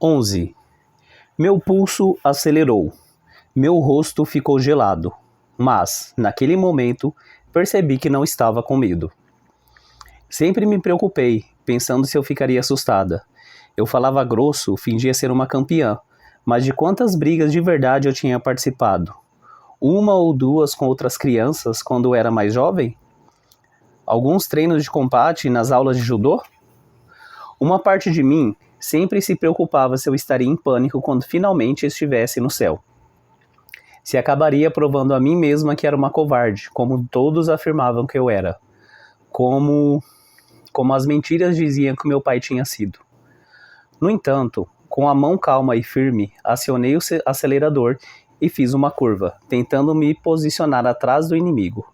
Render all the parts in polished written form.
11. Meu pulso acelerou. Meu rosto ficou gelado. Mas, naquele momento, percebi que não estava com medo. Sempre me preocupei, pensando se eu ficaria assustada. Eu falava grosso, fingia ser uma campeã, mas de quantas brigas de verdade eu tinha participado? Uma ou duas com outras crianças quando eu era mais jovem? Alguns treinos de combate nas aulas de judô? Uma parte de mim sempre se preocupava se eu estaria em pânico quando finalmente estivesse no céu. Se acabaria provando a mim mesma que era uma covarde, como todos afirmavam que eu era. Como as mentiras diziam que meu pai tinha sido. No entanto, com a mão calma e firme, acionei o acelerador e fiz uma curva, tentando me posicionar atrás do inimigo.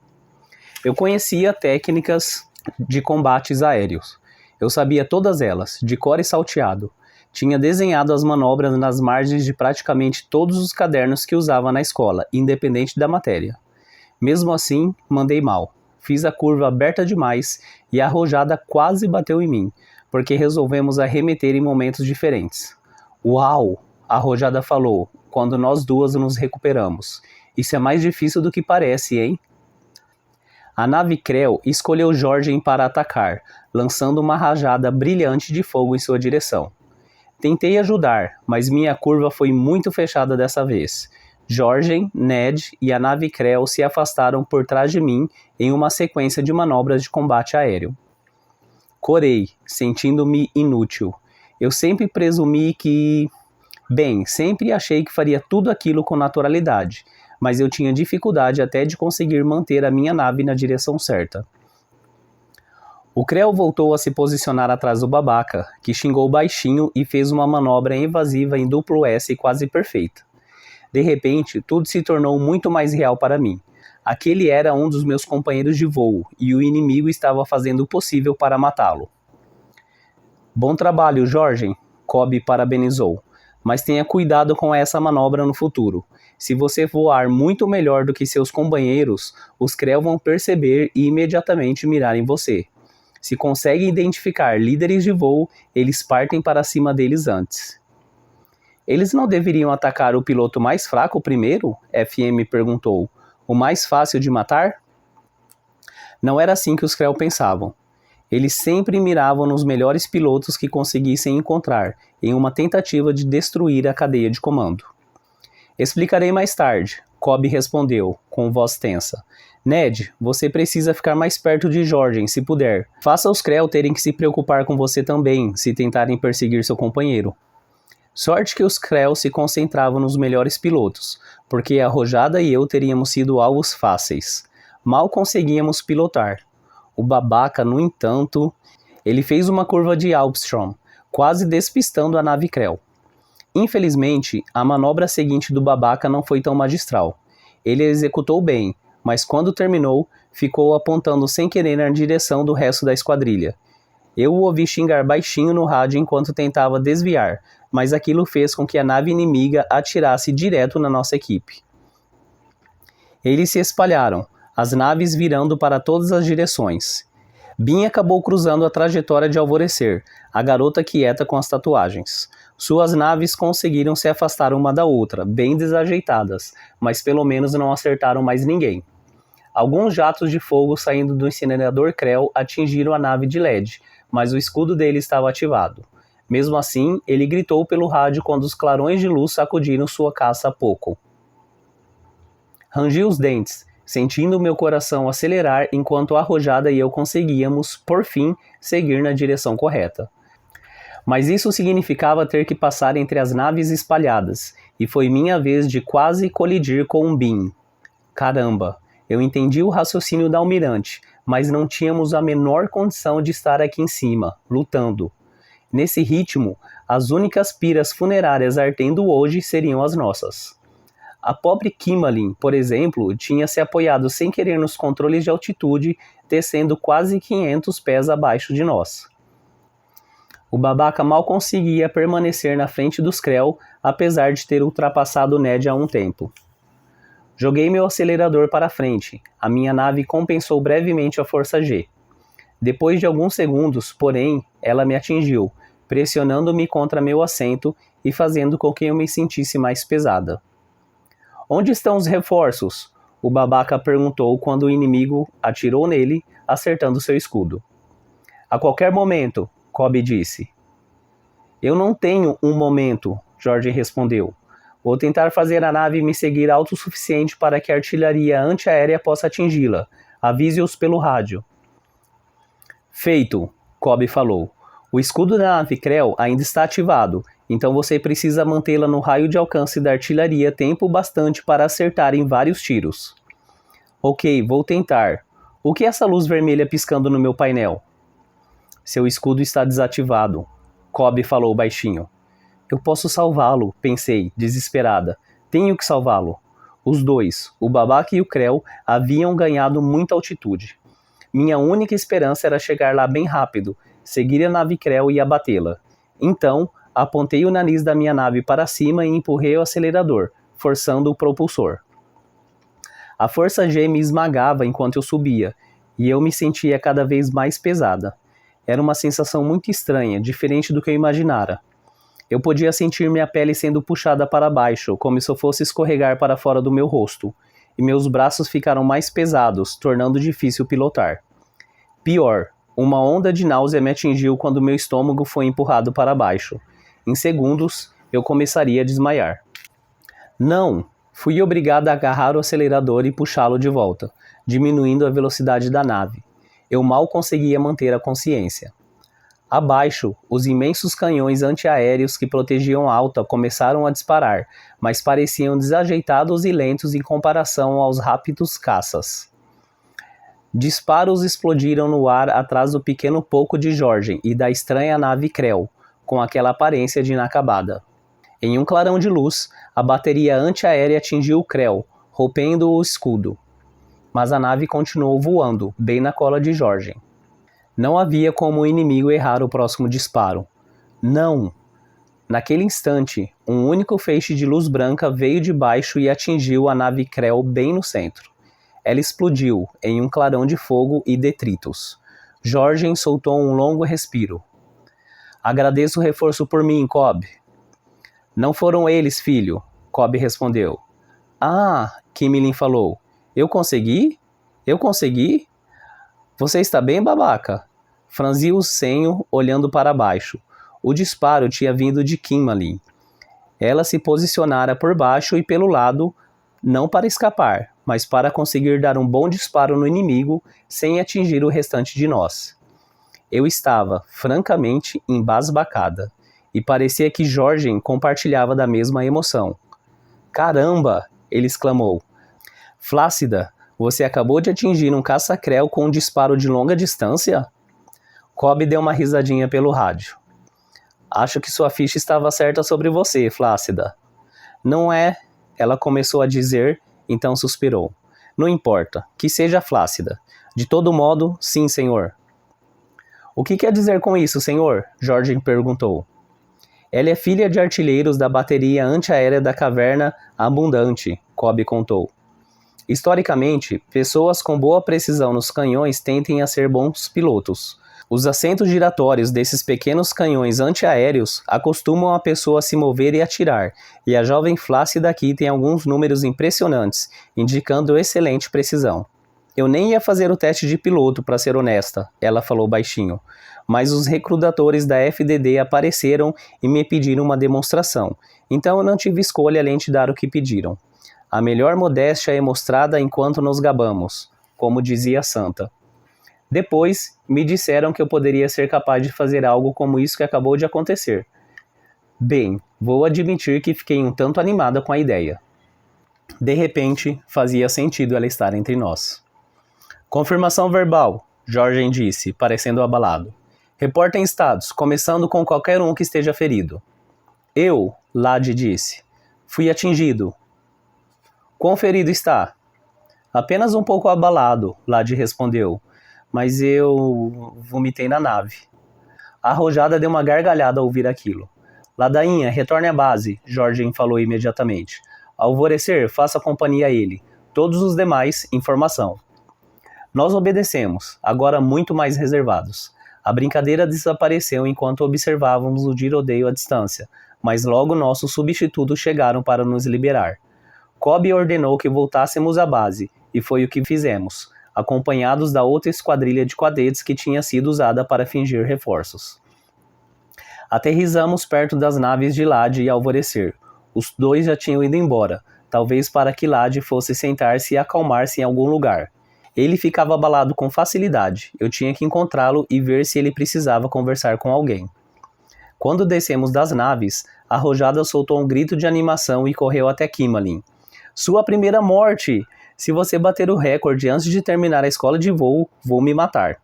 Eu conhecia técnicas de combates aéreos. Eu sabia todas elas, de cor e salteado. Tinha desenhado as manobras nas margens de praticamente todos os cadernos que usava na escola, independente da matéria. Mesmo assim, mandei mal. Fiz a curva aberta demais e a arrojada quase bateu em mim, porque resolvemos arremeter em momentos diferentes. Uau! A arrojada falou, quando nós duas nos recuperamos. Isso é mais difícil do que parece, hein? A nave Krell escolheu Jorgen para atacar, lançando uma rajada brilhante de fogo em sua direção. Tentei ajudar, mas minha curva foi muito fechada dessa vez. Jorgen, Ned e a nave Krell se afastaram por trás de mim em uma sequência de manobras de combate aéreo. Corei, sentindo-me inútil. Eu sempre presumi que... sempre achei que faria tudo aquilo com naturalidade, mas eu tinha dificuldade até de conseguir manter a minha nave na direção certa. O Krell voltou a se posicionar atrás do babaca, que xingou baixinho e fez uma manobra invasiva em duplo S quase perfeita. De repente, tudo se tornou muito mais real para mim. Aquele era um dos meus companheiros de voo, e o inimigo estava fazendo o possível para matá-lo. Bom trabalho, Jorgen, Cobb parabenizou. Mas tenha cuidado com essa manobra no futuro. Se você voar muito melhor do que seus companheiros, os Krell vão perceber e imediatamente mirar em você. Se conseguem identificar líderes de voo, eles partem para cima deles antes. Eles não deveriam atacar o piloto mais fraco primeiro? FM perguntou. O mais fácil de matar? Não era assim que os Krell pensavam. Eles sempre miravam nos melhores pilotos que conseguissem encontrar, em uma tentativa de destruir a cadeia de comando. Explicarei mais tarde, Cobb respondeu, com voz tensa. Ned, você precisa ficar mais perto de Jorgen, se puder. Faça os Krell terem que se preocupar com você também, se tentarem perseguir seu companheiro. Sorte que os Krell se concentravam nos melhores pilotos, porque a Arrojada e eu teríamos sido alvos fáceis. Mal conseguíamos pilotar. O babaca, no entanto, ele fez uma curva de Alpstrom, quase despistando a nave Krell. Infelizmente, a manobra seguinte do babaca não foi tão magistral. Ele a executou bem, mas quando terminou, ficou apontando sem querer na direção do resto da esquadrilha. Eu o ouvi xingar baixinho no rádio enquanto tentava desviar, mas aquilo fez com que a nave inimiga atirasse direto na nossa equipe. Eles se espalharam, as naves virando para todas as direções. Bin acabou cruzando a trajetória de Alvorecer, a garota quieta com as tatuagens. Suas naves conseguiram se afastar uma da outra, bem desajeitadas, mas pelo menos não acertaram mais ninguém. Alguns jatos de fogo saindo do incinerador Krell atingiram a nave de LED, mas o escudo dele estava ativado. Mesmo assim, ele gritou pelo rádio quando os clarões de luz sacudiram sua caça a pouco. Rangi os dentes, sentindo meu coração acelerar enquanto a Arrojada e eu conseguíamos, por fim, seguir na direção correta. Mas isso significava ter que passar entre as naves espalhadas, e foi minha vez de quase colidir com um Bin. Caramba, eu entendi o raciocínio da almirante, mas não tínhamos a menor condição de estar aqui em cima, lutando. Nesse ritmo, as únicas piras funerárias ardendo hoje seriam as nossas. A pobre Kimmalin, por exemplo, tinha se apoiado sem querer nos controles de altitude, descendo quase 500 pés abaixo de nós. O babaca mal conseguia permanecer na frente dos Krell, apesar de ter ultrapassado Ned há um tempo. Joguei meu acelerador para frente. A minha nave compensou brevemente a força G. Depois de alguns segundos, porém, ela me atingiu, pressionando-me contra meu assento e fazendo com que eu me sentisse mais pesada. Onde estão os reforços? O babaca perguntou quando o inimigo atirou nele, acertando seu escudo. A qualquer momento, Cobb disse. Eu não tenho um momento, Jorge respondeu. Vou tentar fazer a nave me seguir alto o suficiente para que a artilharia antiaérea possa atingi-la. Avise-os pelo rádio. Feito, Cobb falou. O escudo da nave Krell ainda está ativado, então você precisa mantê-la no raio de alcance da artilharia tempo bastante para acertar em vários tiros. Ok, vou tentar. O que é essa luz vermelha piscando no meu painel? Seu escudo está desativado, Cobb falou baixinho. Eu posso salvá-lo, pensei, desesperada. Tenho que salvá-lo. Os dois, o babaca e o Krell, haviam ganhado muita altitude. Minha única esperança era chegar lá bem rápido, seguir a nave Krell e abatê-la. Então, apontei o nariz da minha nave para cima e empurrei o acelerador, forçando o propulsor. A força G me esmagava enquanto eu subia, e eu me sentia cada vez mais pesada. Era uma sensação muito estranha, diferente do que eu imaginara. Eu podia sentir minha pele sendo puxada para baixo, como se eu fosse escorregar para fora do meu rosto, e meus braços ficaram mais pesados, tornando difícil pilotar. Pior, uma onda de náusea me atingiu quando meu estômago foi empurrado para baixo. Em segundos, eu começaria a desmaiar. Não! Fui obrigada a agarrar o acelerador e puxá-lo de volta, diminuindo a velocidade da nave. Eu mal conseguia manter a consciência. Abaixo, os imensos canhões antiaéreos que protegiam Alta começaram a disparar, mas pareciam desajeitados e lentos em comparação aos rápidos caças. Disparos explodiram no ar atrás do pequeno poco de Jorgen e da estranha nave Krell, com aquela aparência de inacabada. Em um clarão de luz, a bateria antiaérea atingiu o Krell, rompendo o escudo. Mas a nave continuou voando, bem na cola de Jorgen. Não havia como o inimigo errar o próximo disparo. Não! Naquele instante, um único feixe de luz branca veio de baixo e atingiu a nave Krell bem no centro. Ela explodiu, em um clarão de fogo e detritos. Jorgen soltou um longo respiro. Agradeço o reforço por mim, Cobb. Não foram eles, filho, Cobb respondeu. Ah, Kimmelin falou. Eu consegui? Eu consegui? Você está bem, babaca? Franziu o senho, olhando para baixo. O disparo tinha vindo de Kimmelin. Ela se posicionara por baixo e pelo lado, não para escapar, mas para conseguir dar um bom disparo no inimigo sem atingir o restante de nós. Eu estava, francamente, embasbacada, e parecia que Jorgen compartilhava da mesma emoção. Caramba! Ele exclamou. Flácida, você acabou de atingir um caça-Krell com um disparo de longa distância? Cobb deu uma risadinha pelo rádio. Acho que sua ficha estava certa sobre você, Flácida. Não é, ela começou a dizer, então suspirou. Não importa, que seja Flácida. De todo modo, sim, senhor. O que quer dizer com isso, senhor? Jorgen perguntou. Ela é filha de artilheiros da bateria antiaérea da caverna Abundante, Cobb contou. Historicamente, pessoas com boa precisão nos canhões tendem a ser bons pilotos. Os assentos giratórios desses pequenos canhões antiaéreos acostumam a pessoa a se mover e atirar, e a jovem Flácida aqui tem alguns números impressionantes, indicando excelente precisão. Eu nem ia fazer o teste de piloto, para ser honesta, ela falou baixinho, mas os recrutadores da FDD apareceram e me pediram uma demonstração, então eu não tive escolha além de dar o que pediram. A melhor modéstia é mostrada enquanto nos gabamos, como dizia a santa. Depois, me disseram que eu poderia ser capaz de fazer algo como isso que acabou de acontecer. Bem, vou admitir que fiquei um tanto animada com a ideia. De repente, fazia sentido ela estar entre nós. Confirmação verbal, Jorgen disse, parecendo abalado. Reportem status, começando com qualquer um que esteja ferido. Eu, Lade disse. Fui atingido. Quão ferido está? Apenas um pouco abalado, Lade respondeu. Mas eu vomitei na nave. A arrojada deu uma gargalhada ao ouvir aquilo. Ladainha, retorne à base, Jorgen falou imediatamente. Ao alvorecer, faça companhia a ele. Todos os demais, informação. Nós obedecemos, agora muito mais reservados. A brincadeira desapareceu enquanto observávamos o tiroteio à distância, mas logo nossos substitutos chegaram para nos liberar. Cobb ordenou que voltássemos à base, e foi o que fizemos, acompanhados da outra esquadrilha de cadetes que tinha sido usada para fingir reforços. Aterrissamos perto das naves de Lade e alvorecer. Os dois já tinham ido embora, talvez para que Lade fosse sentar-se e acalmar-se em algum lugar. Ele ficava abalado com facilidade. Eu tinha que encontrá-lo e ver se ele precisava conversar com alguém. Quando descemos das naves, a Rojada soltou um grito de animação e correu até Kimalin. Sua primeira morte! Se você bater o recorde antes de terminar a escola de voo, vou me matar.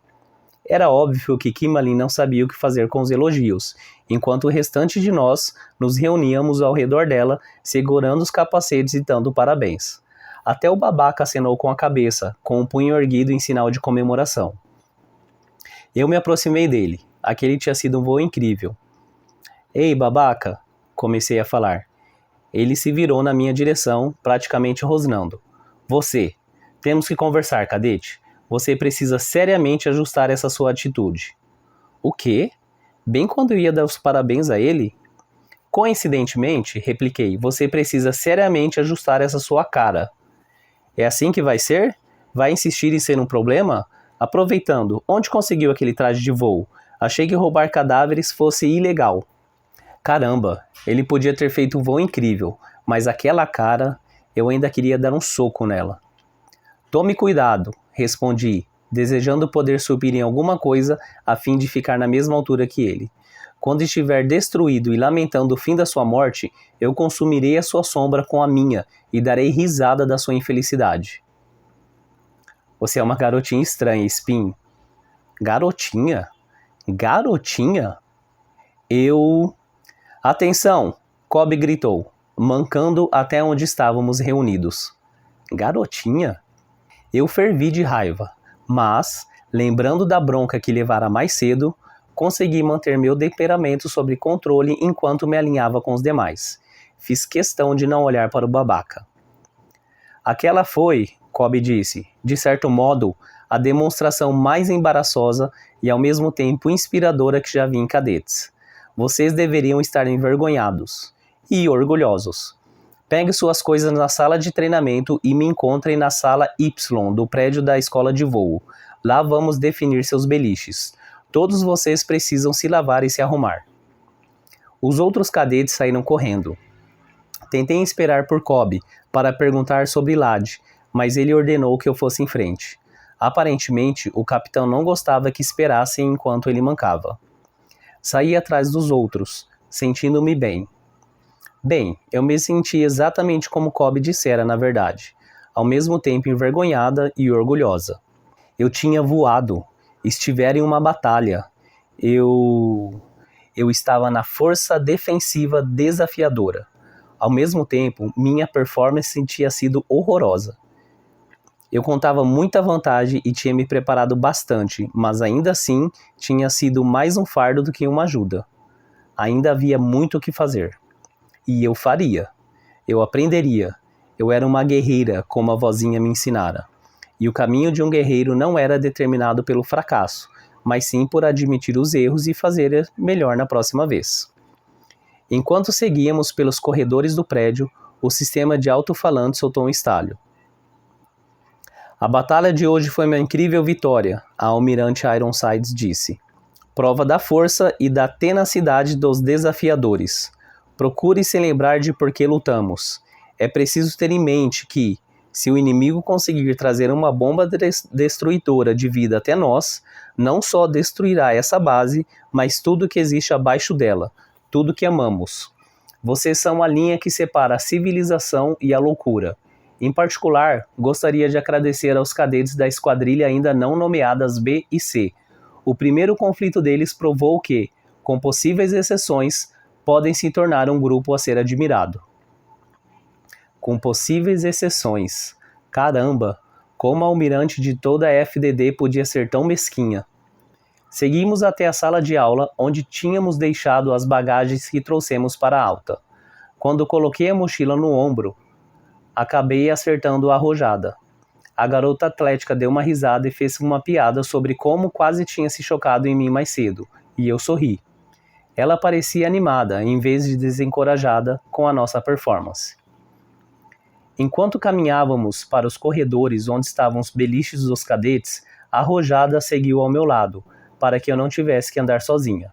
Era óbvio que Kimalin não sabia o que fazer com os elogios, enquanto o restante de nós nos reuníamos ao redor dela, segurando os capacetes e dando parabéns. Até o babaca acenou com a cabeça, com o punho erguido em sinal de comemoração. Eu me aproximei dele. Aquele tinha sido um voo incrível. Ei, babaca, comecei a falar. Ele se virou na minha direção, praticamente rosnando. Você, temos que conversar, cadete. Você precisa seriamente ajustar essa sua atitude. O quê? Bem quando eu ia dar os parabéns a ele? Coincidentemente, repliquei, você precisa seriamente ajustar essa sua cara. É assim que vai ser? Vai insistir em ser um problema? Aproveitando, onde conseguiu aquele traje de voo? Achei que roubar cadáveres fosse ilegal. Caramba, ele podia ter feito um voo incrível, mas aquela cara, eu ainda queria dar um soco nela. Tome cuidado, respondi, desejando poder subir em alguma coisa a fim de ficar na mesma altura que ele. Quando estiver destruído e lamentando o fim da sua morte, eu consumirei a sua sombra com a minha e darei risada da sua infelicidade. Você é uma garotinha estranha, Spin. Garotinha? Garotinha? Atenção! Cobb gritou, mancando até onde estávamos reunidos. Garotinha? Eu fervi de raiva, mas, lembrando da bronca que levara mais cedo, consegui manter meu temperamento sob controle enquanto me alinhava com os demais. Fiz questão de não olhar para o babaca. Aquela foi, Cobb disse, de certo modo, a demonstração mais embaraçosa e ao mesmo tempo inspiradora que já vi em cadetes. Vocês deveriam estar envergonhados e orgulhosos. Pegue suas coisas na sala de treinamento e me encontrem na sala Y do prédio da escola de voo. Lá vamos definir seus beliches. Todos vocês precisam se lavar e se arrumar. Os outros cadetes saíram correndo. Tentei esperar por Cobb para perguntar sobre Lade, mas ele ordenou que eu fosse em frente. Aparentemente, o capitão não gostava que esperassem enquanto ele mancava. Saí atrás dos outros, sentindo-me bem. Bem, eu me senti exatamente como Cobb dissera na verdade, ao mesmo tempo envergonhada e orgulhosa. Eu tinha voado, estivera em uma batalha. Eu estava na força defensiva desafiadora. Ao mesmo tempo, minha performance tinha sido horrorosa. Eu contava muita vantagem e tinha me preparado bastante, mas ainda assim tinha sido mais um fardo do que uma ajuda. Ainda havia muito o que fazer. E eu faria. Eu aprenderia. Eu era uma guerreira, como a vozinha me ensinara. E o caminho de um guerreiro não era determinado pelo fracasso, mas sim por admitir os erros e fazer melhor na próxima vez. Enquanto seguíamos pelos corredores do prédio, o sistema de alto-falante soltou um estalho. A batalha de hoje foi uma incrível vitória, a almirante Ironsides disse. Prova da força e da tenacidade dos desafiadores. Procure se lembrar de por que lutamos. É preciso ter em mente que, se o inimigo conseguir trazer uma bomba destruidora de vida até nós, não só destruirá essa base, mas tudo que existe abaixo dela, tudo que amamos. Vocês são a linha que separa a civilização e a loucura. Em particular, gostaria de agradecer aos cadetes da esquadrilha ainda não nomeadas B e C. O primeiro conflito deles provou que, com possíveis exceções, podem se tornar um grupo a ser admirado. Com possíveis exceções. Caramba, como a almirante de toda a FDD podia ser tão mesquinha. Seguimos até a sala de aula, onde tínhamos deixado as bagagens que trouxemos para a alta. Quando coloquei a mochila no ombro, acabei acertando a Rojada. A garota atlética deu uma risada e fez uma piada sobre como quase tinha se chocado em mim mais cedo, e eu sorri. Ela parecia animada, em vez de desencorajada, com a nossa performance. Enquanto caminhávamos para os corredores onde estavam os beliches dos cadetes, a arrojada seguiu ao meu lado, para que eu não tivesse que andar sozinha.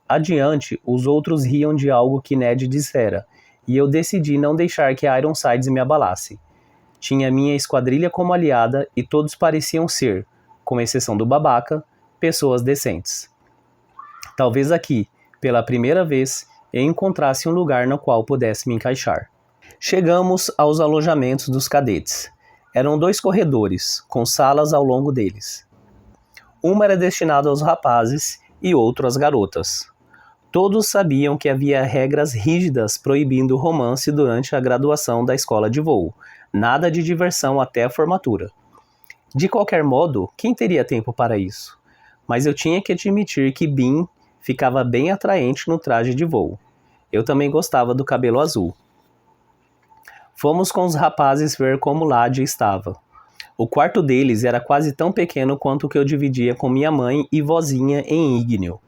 Adiante, os outros riam de algo que Ned dissera, e eu decidi não deixar que a Ironsides me abalasse. Tinha minha esquadrilha como aliada e todos pareciam ser, com exceção do babaca, pessoas decentes. Talvez aqui, pela primeira vez, eu encontrasse um lugar no qual pudesse me encaixar. Chegamos aos alojamentos dos cadetes. Eram 2 corredores, com salas ao longo deles. Uma era destinada aos rapazes e outro às garotas. Todos sabiam que havia regras rígidas proibindo romance durante a graduação da escola de voo. Nada de diversão até a formatura. De qualquer modo, quem teria tempo para isso? Mas eu tinha que admitir que Bean ficava bem atraente no traje de voo. Eu também gostava do cabelo azul. Fomos com os rapazes ver como Ladia estava. O quarto deles era quase tão pequeno quanto o que eu dividia com minha mãe e vozinha em Igneo.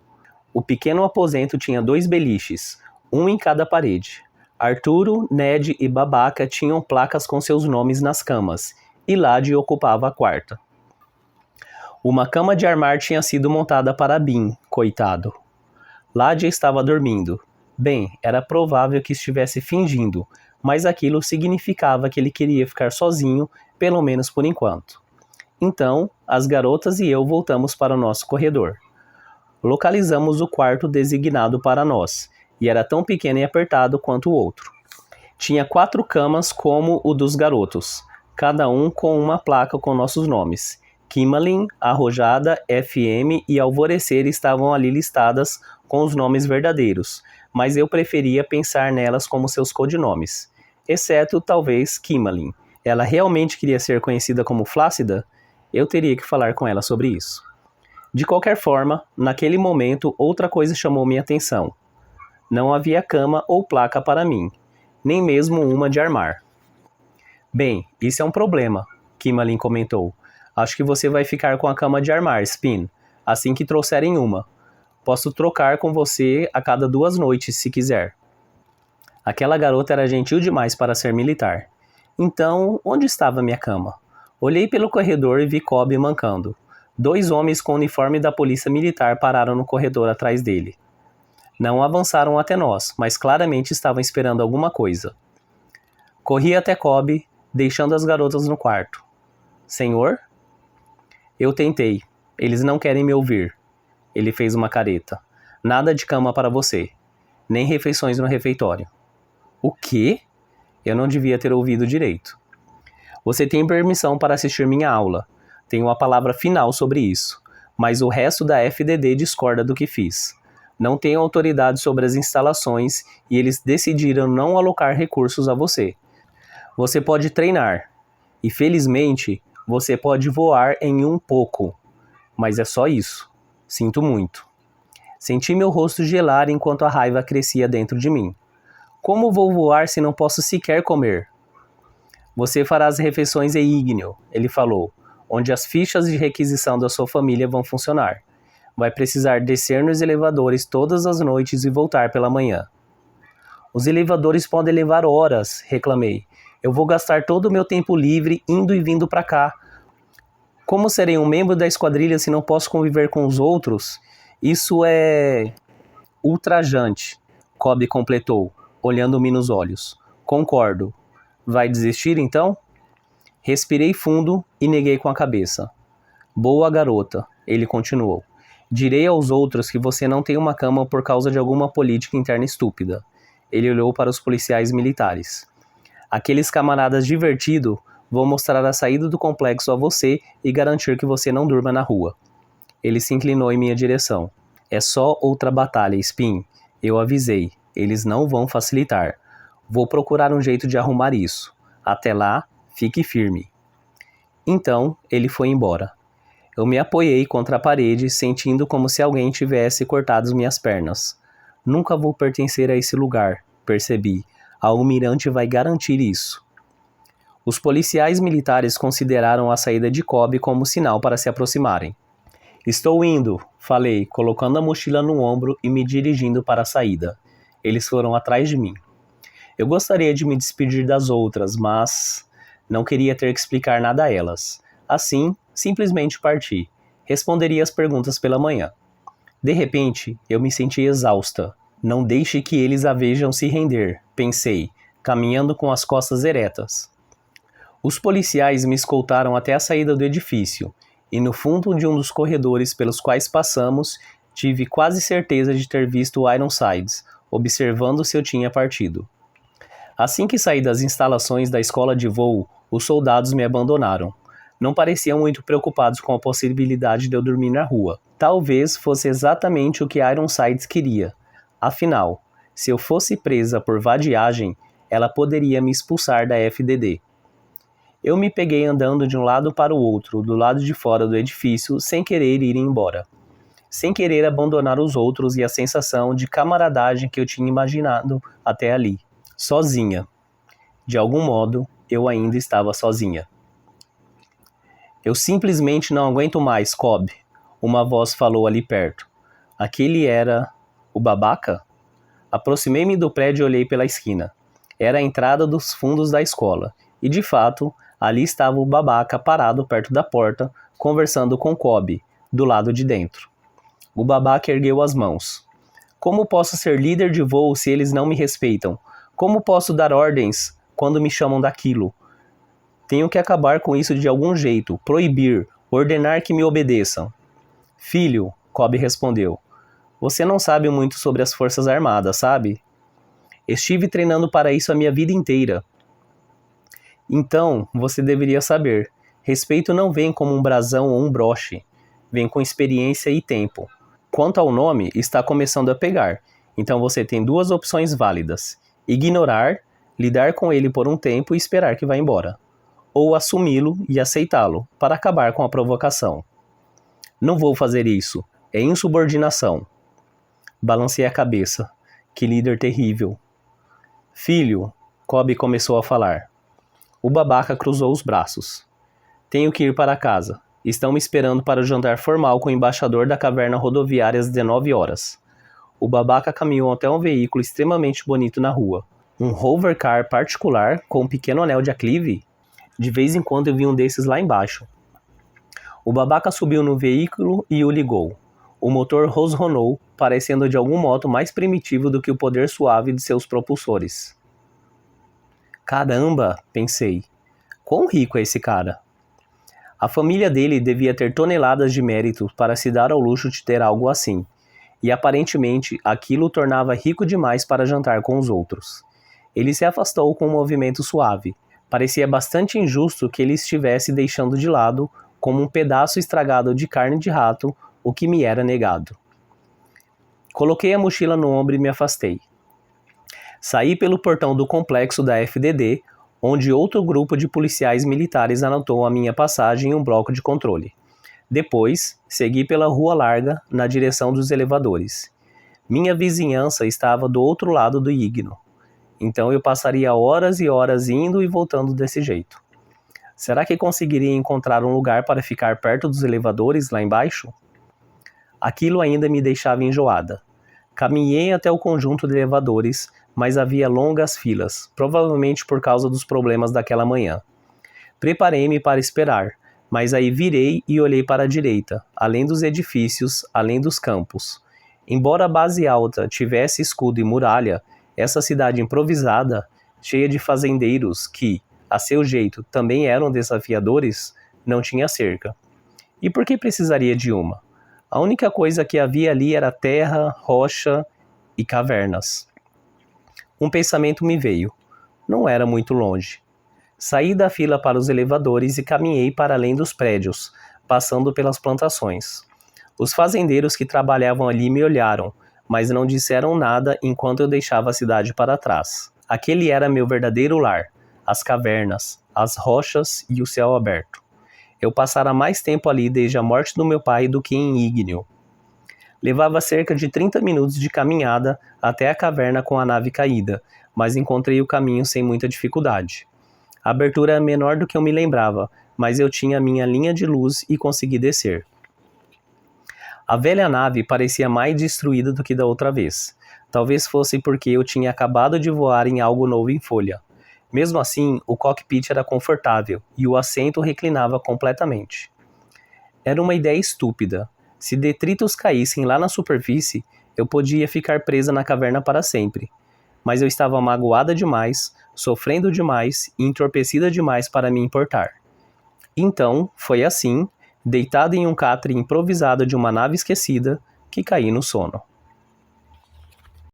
O pequeno aposento tinha 2 beliches, um em cada parede. Arturo, Ned e Babaca tinham placas com seus nomes nas camas, e Ladia ocupava a quarta. Uma cama de armar tinha sido montada para Bean, coitado. Ladia estava dormindo. Bem, era provável que estivesse fingindo, mas aquilo significava que ele queria ficar sozinho, pelo menos por enquanto. Então, as garotas e eu voltamos para o nosso corredor. Localizamos o quarto designado para nós, e era tão pequeno e apertado quanto o outro. Tinha 4 camas como o dos garotos, cada um com uma placa com nossos nomes. Kimmalin, Arrojada, FM e Alvorecer estavam ali listadas com os nomes verdadeiros, mas eu preferia pensar nelas como seus codinomes, exceto talvez Kimmalin. Ela realmente queria ser conhecida como Flácida? Eu teria que falar com ela sobre isso. De qualquer forma, naquele momento outra coisa chamou minha atenção. Não havia cama ou placa para mim, nem mesmo uma de armar. Bem, isso é um problema, Kimmalin comentou. Acho que você vai ficar com a cama de armar, Spin, assim que trouxerem uma. Posso trocar com você a cada 2 noites, se quiser. Aquela garota era gentil demais para ser militar. Então, onde estava minha cama? Olhei pelo corredor e vi Cobb mancando. 2 homens com o uniforme da polícia militar pararam no corredor atrás dele. Não avançaram até nós, mas claramente estavam esperando alguma coisa. Corri até Cobb, deixando as garotas no quarto. Senhor? Eu tentei. Eles não querem me ouvir. Ele fez uma careta. Nada de cama para você. Nem refeições no refeitório. O quê? Eu não devia ter ouvido direito. Você tem permissão para assistir minha aula. Tenho a palavra final sobre isso. Mas o resto da FDD discorda do que fiz. Não tenho autoridade sobre as instalações e eles decidiram não alocar recursos a você. Você pode treinar. E felizmente, você pode voar em um pouco. Mas é só isso. Sinto muito. Senti meu rosto gelar enquanto a raiva crescia dentro de mim. Como vou voar se não posso sequer comer? Você fará as refeições em Igneo, ele falou, onde as fichas de requisição da sua família vão funcionar. Vai precisar descer nos elevadores todas as noites e voltar pela manhã. Os elevadores podem levar horas, reclamei. Eu vou gastar todo o meu tempo livre indo e vindo para cá. Como serei um membro da esquadrilha se não posso conviver com os outros? Isso é ultrajante, Cobb completou, olhando-me nos olhos. Concordo. Vai desistir então? Respirei fundo e neguei com a cabeça. Boa garota, ele continuou. Direi aos outros que você não tem uma cama por causa de alguma política interna estúpida. Ele olhou para os policiais militares. Aqueles camaradas divertidos vão mostrar a saída do complexo a você e garantir que você não durma na rua. Ele se inclinou em minha direção. É só outra batalha, Spin. Eu avisei. Eles não vão facilitar. Vou procurar um jeito de arrumar isso. Até lá, fique firme. Então, ele foi embora. Eu me apoiei contra a parede, sentindo como se alguém tivesse cortado as minhas pernas. Nunca vou pertencer a esse lugar, percebi. A almirante vai garantir isso. Os policiais militares consideraram a saída de Cobb como sinal para se aproximarem. Estou indo, falei, colocando a mochila no ombro e me dirigindo para a saída. Eles foram atrás de mim. Eu gostaria de me despedir das outras, mas não queria ter que explicar nada a elas. Assim, simplesmente parti. Responderia as perguntas pela manhã. De repente, eu me senti exausta. Não deixe que eles a vejam se render, pensei, caminhando com as costas eretas. Os policiais me escoltaram até a saída do edifício, e no fundo de um dos corredores pelos quais passamos, tive quase certeza de ter visto o Ironsides, observando se eu tinha partido. Assim que saí das instalações da escola de voo, os soldados me abandonaram. Não pareciam muito preocupados com a possibilidade de eu dormir na rua. Talvez fosse exatamente o que Ironsides queria. Afinal, se eu fosse presa por vadiagem, ela poderia me expulsar da FDD. Eu me peguei andando de um lado para o outro, do lado de fora do edifício, sem querer ir embora. Sem querer abandonar os outros e a sensação de camaradagem que eu tinha imaginado até ali. Sozinha. De algum modo, eu ainda estava sozinha. Eu simplesmente não aguento mais, Cobb. Uma voz falou ali perto. Aquele era o babaca? Aproximei-me do prédio e olhei pela esquina. Era a entrada dos fundos da escola. E, de fato, ali estava o babaca parado perto da porta, conversando com Cobb, do lado de dentro. O babaca ergueu as mãos. Como posso ser líder de voo se eles não me respeitam? Como posso dar ordens quando me chamam daquilo? Tenho que acabar com isso de algum jeito, proibir, ordenar que me obedeçam. Filho, Cobb respondeu, você não sabe muito sobre as Forças Armadas, sabe? Estive treinando para isso a minha vida inteira. Então, você deveria saber. Respeito não vem como um brasão ou um broche. Vem com experiência e tempo. Quanto ao nome, está começando a pegar. Então você tem duas opções válidas. Ignorar, lidar com ele por um tempo e esperar que vá embora. Ou assumi-lo e aceitá-lo, para acabar com a provocação. Não vou fazer isso. É insubordinação. Balancei a cabeça. Que líder terrível. Filho, Cobb começou a falar. O babaca cruzou os braços. Tenho que ir para casa. Estão me esperando para o jantar formal com o embaixador da caverna rodoviária às 19 horas. O babaca caminhou até um veículo extremamente bonito na rua. Um hovercar particular com um pequeno anel de aclive? De vez em quando eu vi um desses lá embaixo. O babaca subiu no veículo e o ligou. O motor rosronou, parecendo de algum modo mais primitivo do que o poder suave de seus propulsores. Caramba, pensei. Quão rico é esse cara? A família dele devia ter toneladas de mérito para se dar ao luxo de ter algo assim. E aparentemente aquilo o tornava rico demais para jantar com os outros. Ele se afastou com um movimento suave. Parecia bastante injusto que ele estivesse deixando de lado, como um pedaço estragado de carne de rato, o que me era negado. Coloquei a mochila no ombro e me afastei. Saí pelo portão do complexo da FDD, onde outro grupo de policiais militares anotou a minha passagem em um bloco de controle. Depois, segui pela rua larga, na direção dos elevadores. Minha vizinhança estava do outro lado do Igno. Então eu passaria horas e horas indo e voltando desse jeito. Será que conseguiria encontrar um lugar para ficar perto dos elevadores lá embaixo? Aquilo ainda me deixava enjoada. Caminhei até o conjunto de elevadores, mas havia longas filas, provavelmente por causa dos problemas daquela manhã. Preparei-me para esperar, mas aí virei e olhei para a direita, além dos edifícios, além dos campos. Embora a base alta tivesse escudo e muralha, essa cidade improvisada, cheia de fazendeiros que, a seu jeito, também eram desafiadores, não tinha cerca. E por que precisaria de uma? A única coisa que havia ali era terra, rocha e cavernas. Um pensamento me veio. Não era muito longe. Saí da fila para os elevadores e caminhei para além dos prédios, passando pelas plantações. Os fazendeiros que trabalhavam ali me olharam, mas não disseram nada enquanto eu deixava a cidade para trás. Aquele era meu verdadeiro lar, as cavernas, as rochas e o céu aberto. Eu passara mais tempo ali desde a morte do meu pai do que em Ígneo. Levava cerca de 30 minutos de caminhada até a caverna com a nave caída, mas encontrei o caminho sem muita dificuldade. A abertura era menor do que eu me lembrava, mas eu tinha minha linha de luz e consegui descer. A velha nave parecia mais destruída do que da outra vez. Talvez fosse porque eu tinha acabado de voar em algo novo em folha. Mesmo assim, o cockpit era confortável e o assento reclinava completamente. Era uma ideia estúpida. Se detritos caíssem lá na superfície, eu podia ficar presa na caverna para sempre. Mas eu estava magoada demais, sofrendo demais e entorpecida demais para me importar. Então, foi assim, deitado em um catre improvisado de uma nave esquecida, que caí no sono.